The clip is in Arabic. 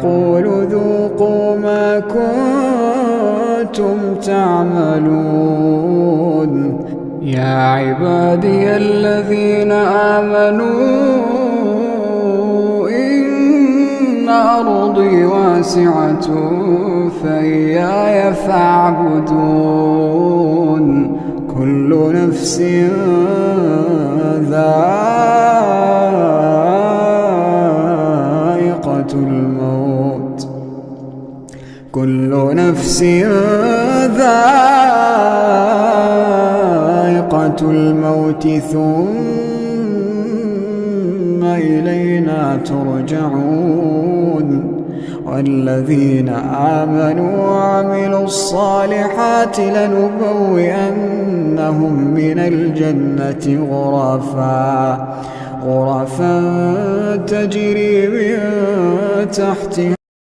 قولوا ذوقوا ما كنتم تعملون. يا عبادي الذين آمنوا إن أرضي واسعة فإياي فاعبدون. كل نفس ذائقة الموت، كل نفس ذائقة الموت ثم إلينا ترجعون. والذين آمنوا وعملوا الصالحات لنبوئنهم من الجنة غرفا تجري من تحتها